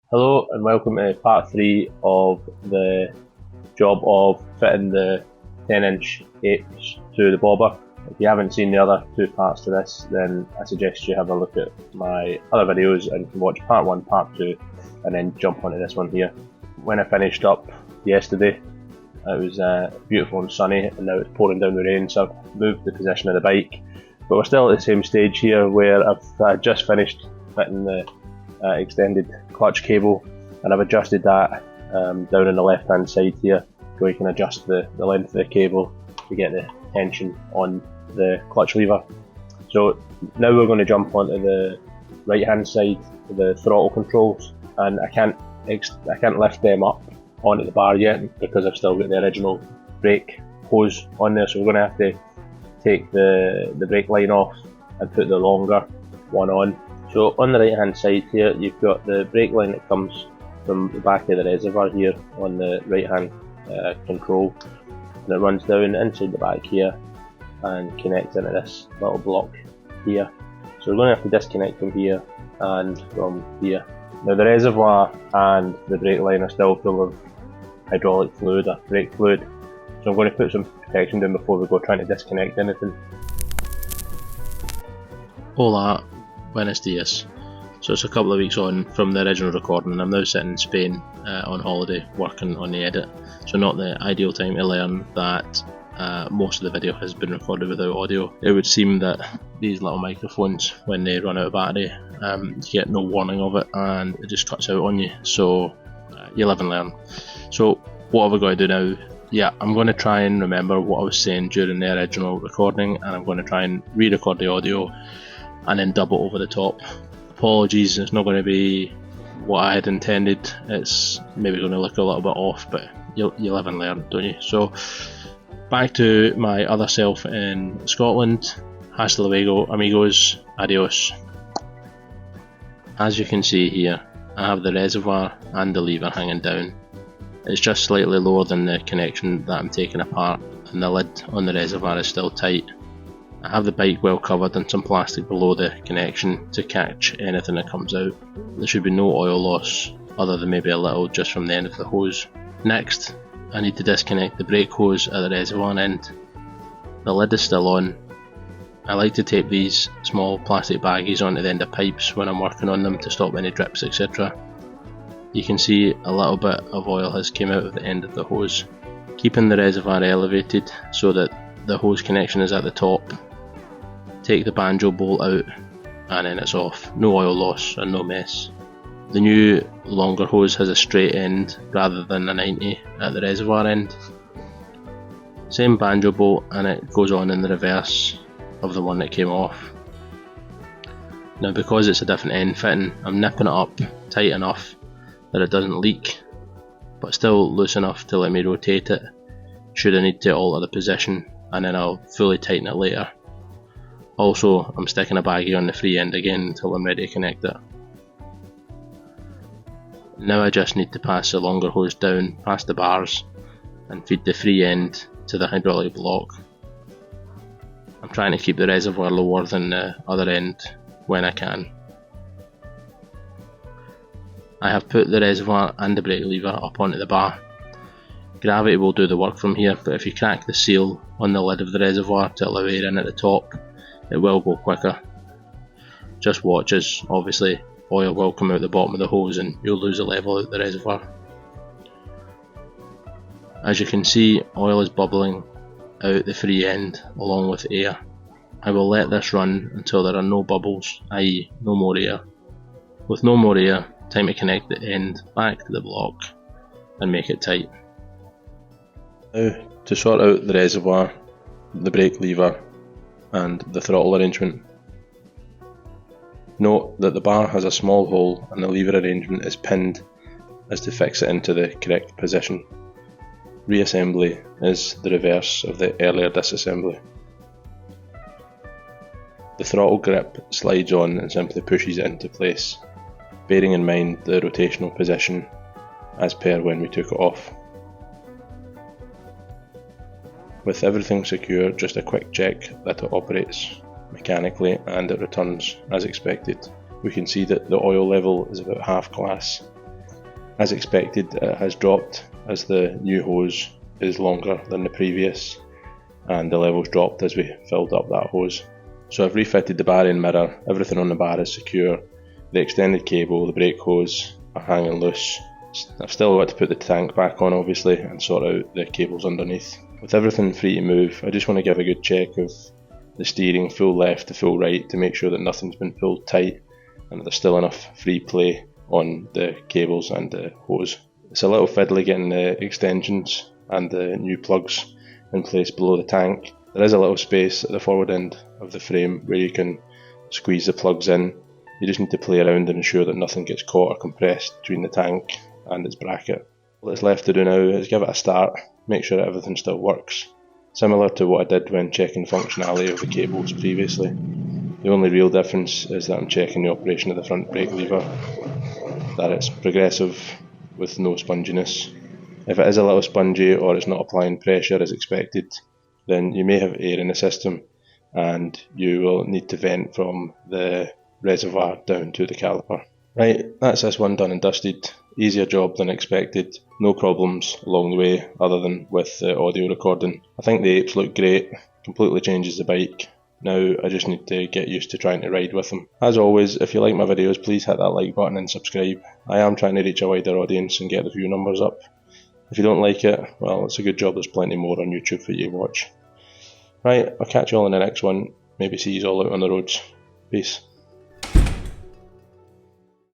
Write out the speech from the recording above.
Hello and welcome to part 3 of the job of fitting the 10-inch Apes to the bobber. If you haven't seen the other 2 parts to this, then I suggest you have a look at my other videos and you can watch part 1, part 2 and then jump onto this one here. When I finished up yesterday, it was beautiful and sunny, and now it's pouring down the rain, so I've moved the position of the bike. But we're still at the same stage here where I've just finished fitting the extended clutch cable, and I've adjusted that down on the left hand side here, so you can adjust the length of the cable to get the tension on the clutch lever. So now we're going to jump onto the right hand side, the throttle controls, and I can't lift them up onto the bar yet because I've still got the original brake hose on there, so we're going to have to take the brake line off and put the longer one on. So on the right hand side here, you've got the brake line that comes from the back of the reservoir here on the right hand control, and it runs down inside the back here and connects into this little block here. So we're going to have to disconnect from here and from here. Now the reservoir and the brake line are still full of hydraulic fluid or brake fluid, so I'm going to put some protection down before we go trying to disconnect anything. Hola, buenos dias. So it's a couple of weeks on from the original recording, and I'm now sitting in Spain on holiday working on the edit, so not the ideal time to learn that most of the video has been recorded without audio. It would seem that these little microphones, when they run out of battery, you get no warning of it and it just cuts out on you, so you live and learn. So what have I got to do now? Yeah, I'm going to try and remember what I was saying during the original recording, and I'm going to try and re-record the audio and then dub it over the top. Apologies, it's not going to be what I had intended. It's maybe going to look a little bit off, but you live and learn, don't you? So back to my other self in Scotland. Hasta luego, amigos. Adios. As you can see here, I have the reservoir and the lever hanging down. It's just slightly lower than the connection that I'm taking apart, and the lid on the reservoir is still tight. I have the bike well covered and some plastic below the connection to catch anything that comes out. There should be no oil loss, other than maybe a little just from the end of the hose. Next, I need to disconnect the brake hose at the reservoir end. The lid is still on. I like to tape these small plastic baggies onto the end of pipes when I'm working on them to stop any drips, etc. You can see a little bit of oil has came out of the end of the hose. Keeping the reservoir elevated so that the hose connection is at the top. Take the banjo bolt out and then it's off. No oil loss and no mess. The new longer hose has a straight end rather than a 90 at the reservoir end. Same banjo bolt, and it goes on in the reverse of the one that came off. Now because it's a different end fitting, I'm nipping it up tight enough that it doesn't leak, but still loose enough to let me rotate it should I need to alter the position, and then I'll fully tighten it later. Also, I'm sticking a baggie on the free end again until I'm ready to connect it. Now I just need to pass the longer hose down past the bars and feed the free end to the hydraulic block. I'm trying to keep the reservoir lower than the other end when I can. I have put the reservoir and the brake lever up onto the bar. Gravity will do the work from here, but if you crack the seal on the lid of the reservoir to allow air in at the top, it will go quicker. Just watch as obviously oil will come out the bottom of the hose and you'll lose the level out the reservoir. As you can see, oil is bubbling out the free end along with air. I will let this run until there are no bubbles, i.e. no more air. With no more air, time to connect the end back to the block and make it tight. Now to sort out the reservoir, the brake lever and the throttle arrangement. Note that the bar has a small hole and the lever arrangement is pinned as to fix it into the correct position. Reassembly is the reverse of the earlier disassembly. The throttle grip slides on and simply pushes it into place, bearing in mind the rotational position as per when we took it off. With everything secure, just a quick check that it operates mechanically and it returns as expected. We can see that the oil level is about half glass As expected, it has dropped as the new hose is longer than the previous, and the levels dropped as we filled up that hose. So I've refitted the bar-end mirror, everything on the bar is secure, the extended cable, the brake hose are hanging loose. I've still got to put the tank back on obviously and sort out the cables underneath. With everything free to move, I just want to give a good check of the steering full left to full right to make sure that nothing's been pulled tight and that there's still enough free play on the cables and the hose. It's a little fiddly getting the extensions and the new plugs in place below the tank. There is a little space at the forward end of the frame where you can squeeze the plugs in. You just need to play around and ensure that nothing gets caught or compressed between the tank and its bracket. What it's left to do now is give it a start, make sure that everything still works. Similar to what I did when checking the functionality of the cables previously. The only real difference is that I'm checking the operation of the front brake lever, that it's progressive with no sponginess. If it is a little spongy or it's not applying pressure as expected, then you may have air in the system and you will need to vent from the reservoir down to the caliper. Right, that's this one done and dusted. Easier job than expected, no problems along the way other than with the audio recording. I think the Apes look great, completely changes the bike. Now I just need to get used to trying to ride with them. As always, if you like my videos, please hit that like button and subscribe. I am trying to reach a wider audience and get the view numbers up. If you don't like it, well, it's a good job there's plenty more on YouTube for you to watch. Right, I'll catch you all in the next one. Maybe see you all out on the roads. Peace.